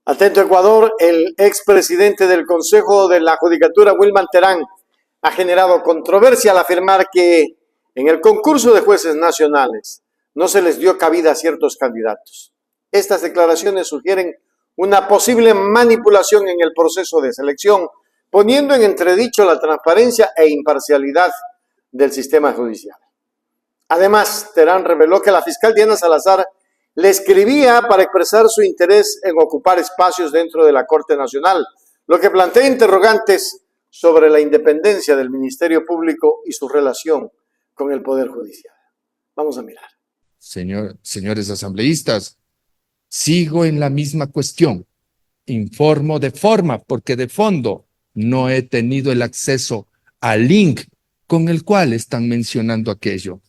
Atento Ecuador, el expresidente del Consejo de la Judicatura, Wilman Terán, ha generado controversia al afirmar que en el concurso de jueces nacionales no se les dio cabida a ciertos candidatos. Estas declaraciones sugieren una posible manipulación en el proceso de selección, poniendo en entredicho la transparencia e imparcialidad del sistema judicial. Además, Terán reveló que la fiscal Diana Salazar le escribía para expresar su interés en ocupar espacios dentro de la Corte Nacional, lo que plantea interrogantes sobre la independencia del Ministerio Público y su relación con el Poder Judicial. Vamos a mirar. Señores asambleístas, sigo en la misma cuestión. Informo de forma, porque de fondo no he tenido el acceso al link con el cual están mencionando aquello.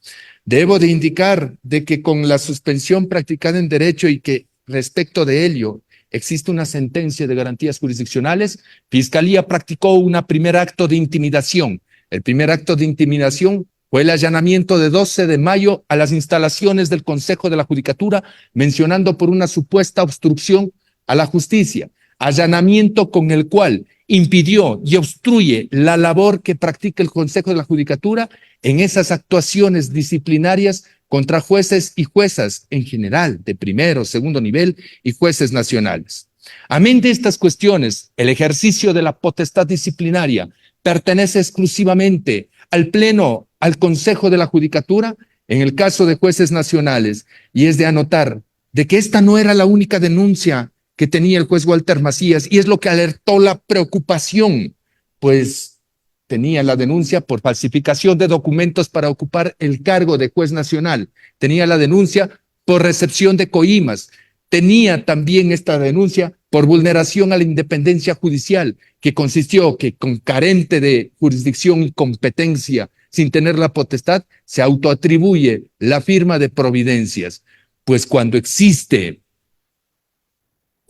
Debo de indicar de que con la suspensión practicada en derecho y que respecto de ello existe una sentencia de garantías jurisdiccionales, Fiscalía practicó un primer acto de intimidación. El primer acto de intimidación fue el allanamiento de 12 de mayo a las instalaciones del Consejo de la Judicatura, mencionando por una supuesta obstrucción a la justicia. Allanamiento con el cual impidió y obstruye la labor que practica el Consejo de la Judicatura en esas actuaciones disciplinarias contra jueces y juezas en general, de primero, segundo nivel y jueces nacionales. Amén de estas cuestiones, el ejercicio de la potestad disciplinaria pertenece exclusivamente al Pleno, al Consejo de la Judicatura, en el caso de jueces nacionales, y es de anotar de que esta no era la única denuncia que tenía el juez Walter Macías, y es lo que alertó la preocupación, pues tenía la denuncia por falsificación de documentos para ocupar el cargo de juez nacional, tenía la denuncia por recepción de coimas, tenía también esta denuncia por vulneración a la independencia judicial, que consistió que con carente de jurisdicción y competencia, sin tener la potestad, se autoatribuye la firma de providencias. Pues cuando existe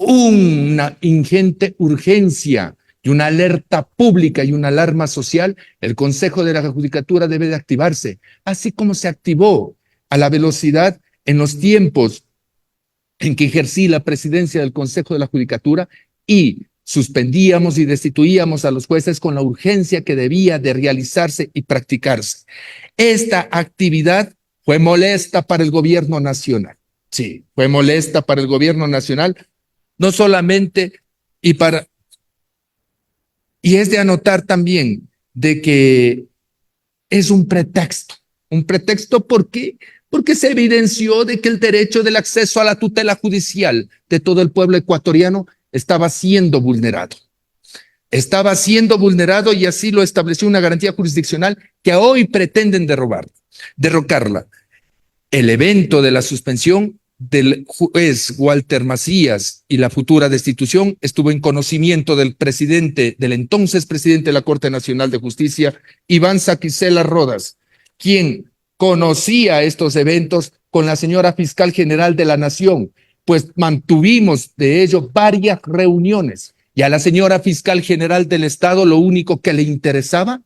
una ingente urgencia y una alerta pública y una alarma social, el Consejo de la Judicatura debe de activarse, así como se activó a la velocidad en los tiempos en que ejercí la presidencia del Consejo de la Judicatura y suspendíamos y destituíamos a los jueces con la urgencia que debía de realizarse y practicarse. Esta actividad fue molesta para el gobierno nacional. Sí, fue molesta para el gobierno nacional, no solamente y es de anotar también de que es un pretexto ¿por qué? Porque se evidenció de que el derecho del acceso a la tutela judicial de todo el pueblo ecuatoriano estaba siendo vulnerado. Estaba siendo vulnerado y así lo estableció una garantía jurisdiccional que hoy pretenden derrocarla. El evento de la suspensión del juez Walter Macías y la futura destitución estuvo en conocimiento del entonces presidente de la Corte Nacional de Justicia, Iván Saquicela Rodas, quien conocía estos eventos con la señora fiscal general de la Nación, pues mantuvimos de ello varias reuniones y a la señora fiscal general del Estado lo único que le interesaba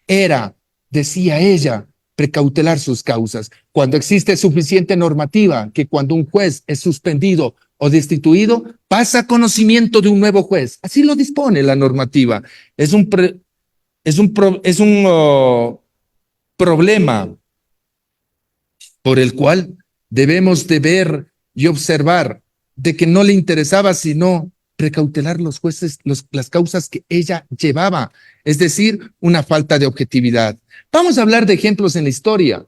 era, decía ella, precautelar sus causas. Cuando existe suficiente normativa que cuando un juez es suspendido o destituido, pasa a conocimiento de un nuevo juez. Así lo dispone la normativa. Es un problema por el cual debemos de ver y observar de que no le interesaba sino precautelar los jueces, las causas que ella llevaba, es decir, una falta de objetividad. Vamos a hablar de ejemplos en la historia.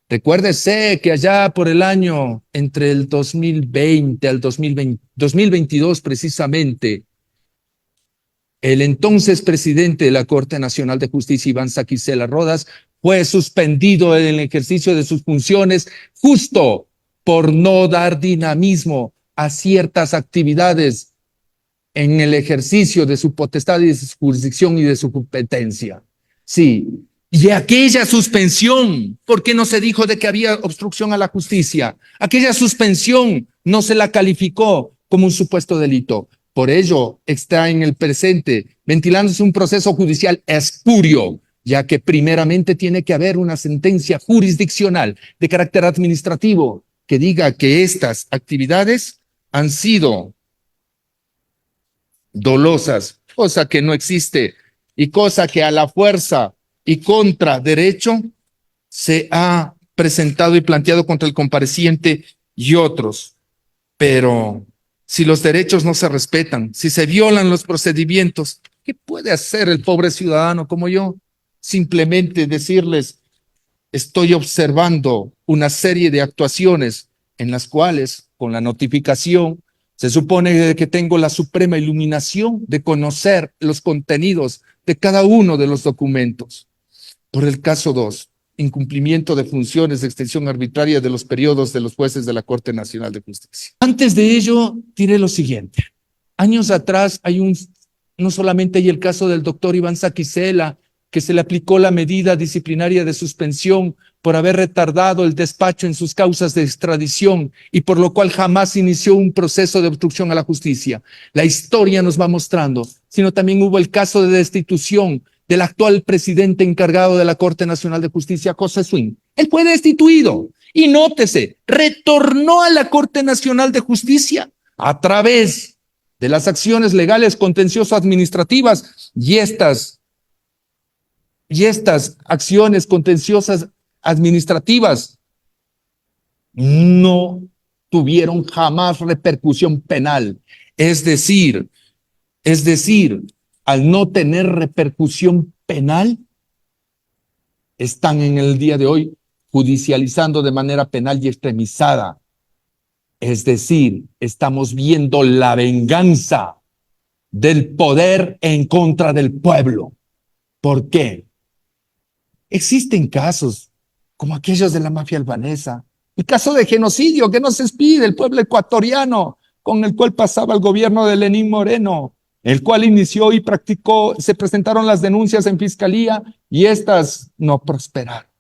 Recuérdese que allá por el año entre el 2020 al 2022 precisamente, el entonces presidente de la Corte Nacional de Justicia, Iván Saquicela Rodas, fue suspendido en el ejercicio de sus funciones justo por no dar dinamismo a ciertas actividades en el ejercicio de su potestad y de su jurisdicción y de su competencia. Sí, y aquella suspensión, ¿por qué no se dijo de que había obstrucción a la justicia? Aquella suspensión no se la calificó como un supuesto delito. Por ello está en el presente ventilándose un proceso judicial espurio, ya que primeramente tiene que haber una sentencia jurisdiccional de carácter administrativo que diga que estas actividades han sido dolosas, cosa que no existe y cosa que a la fuerza y contra derecho se ha presentado y planteado contra el compareciente y otros. Pero si los derechos no se respetan, si se violan los procedimientos, ¿qué puede hacer el pobre ciudadano como yo? Simplemente decirles, estoy observando una serie de actuaciones en las cuales, con la notificación, se supone que tengo la suprema iluminación de conocer los contenidos de cada uno de los documentos. Por el caso 2, incumplimiento de funciones de extensión arbitraria de los periodos de los jueces de la Corte Nacional de Justicia. Antes de ello, diré lo siguiente. Años atrás no solamente hay el caso del doctor Iván Saquicela, que se le aplicó la medida disciplinaria de suspensión por haber retardado el despacho en sus causas de extradición y por lo cual jamás inició un proceso de obstrucción a la justicia. La historia nos va mostrando, sino también hubo el caso de destitución del actual presidente encargado de la Corte Nacional de Justicia, José Swing. Él fue destituido y nótese, retornó a la Corte Nacional de Justicia a través de las acciones legales contenciosas administrativas y estas acciones contenciosas administrativas no tuvieron jamás repercusión penal. Es decir, al no tener repercusión penal, están en el día de hoy judicializando de manera penal y extremizada. Es decir, estamos viendo la venganza del poder en contra del pueblo. ¿Por qué? Existen casos como aquellos de la mafia albanesa, el caso de genocidio que no se expide el pueblo ecuatoriano, con el cual pasaba el gobierno de Lenín Moreno, el cual inició y practicó, se presentaron las denuncias en fiscalía y estas no prosperaron.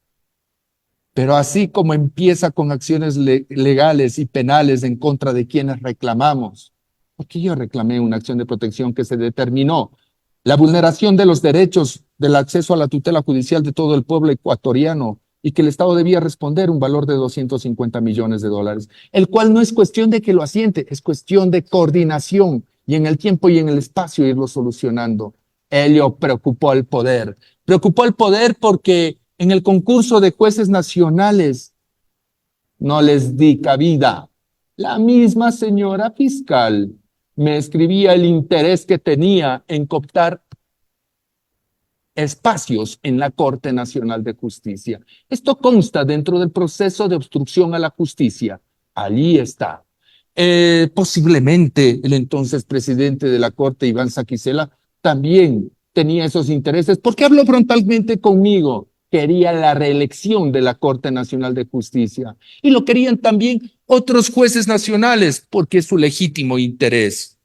Pero así como empieza con acciones legales y penales en contra de quienes reclamamos, porque yo reclamé una acción de protección que se determinó la vulneración de los derechos del acceso a la tutela judicial de todo el pueblo ecuatoriano y que el Estado debía responder un valor de 250 millones de dólares, el cual no es cuestión de que lo asiente, es cuestión de coordinación y en el tiempo y en el espacio irlo solucionando. Ello preocupó al poder porque en el concurso de jueces nacionales no les di cabida. La misma señora fiscal me escribía el interés que tenía en cooptar espacios en la Corte Nacional de Justicia. Esto consta dentro del proceso de obstrucción a la justicia. Allí está. Posiblemente el entonces presidente de la Corte, Iván Saquicela, también tenía esos intereses porque habló frontalmente conmigo. Quería la reelección de la Corte Nacional de Justicia y lo querían también otros jueces nacionales porque es su legítimo interés.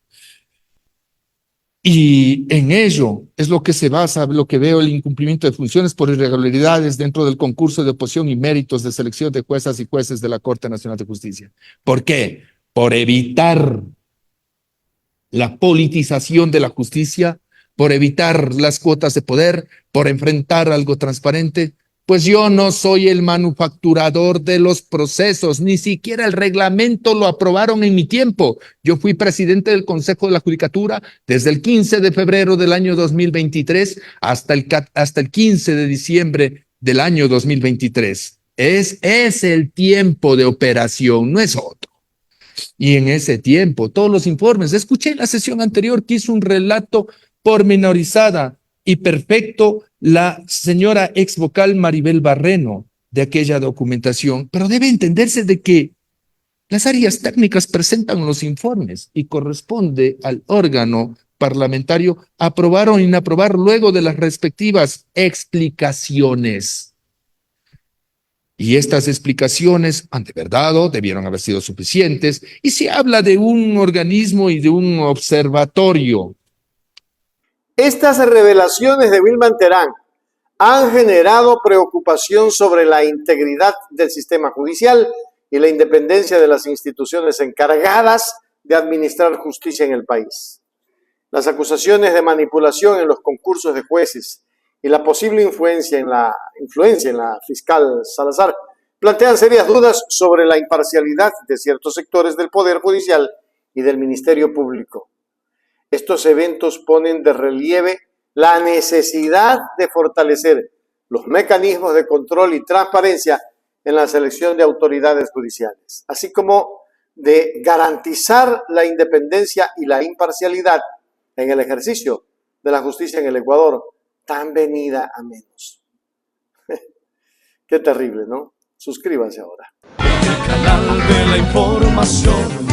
Y en ello es lo que se basa, lo que veo el incumplimiento de funciones por irregularidades dentro del concurso de oposición y méritos de selección de juezas y jueces de la Corte Nacional de Justicia. ¿Por qué? Por evitar la politización de la justicia, por evitar las cuotas de poder, por enfrentar algo transparente. Pues yo no soy el manufacturador de los procesos, ni siquiera el reglamento lo aprobaron en mi tiempo. Yo fui presidente del Consejo de la Judicatura desde el 15 de febrero del año 2023 hasta el 15 de diciembre del año 2023. Es el tiempo de operación, no es otro. Y en ese tiempo, todos los informes, escuché en la sesión anterior que hizo un relato pormenorizada y perfecto la señora ex vocal Maribel Barreno de aquella documentación, pero debe entenderse de que las áreas técnicas presentan los informes y corresponde al órgano parlamentario aprobar o inaprobar luego de las respectivas explicaciones. Y estas explicaciones, ante verdad, debieron haber sido suficientes y se habla de un organismo y de un observatorio. Estas revelaciones de Wilman Terán han generado preocupación sobre la integridad del sistema judicial y la independencia de las instituciones encargadas de administrar justicia en el país. Las acusaciones de manipulación en los concursos de jueces y la posible influencia en la fiscal Salazar plantean serias dudas sobre la imparcialidad de ciertos sectores del Poder Judicial y del Ministerio Público. Estos eventos ponen de relieve la necesidad de fortalecer los mecanismos de control y transparencia en la selección de autoridades judiciales, así como de garantizar la independencia y la imparcialidad en el ejercicio de la justicia en el Ecuador, tan venida a menos. Qué terrible, ¿no? Suscríbanse ahora. El canal de la información.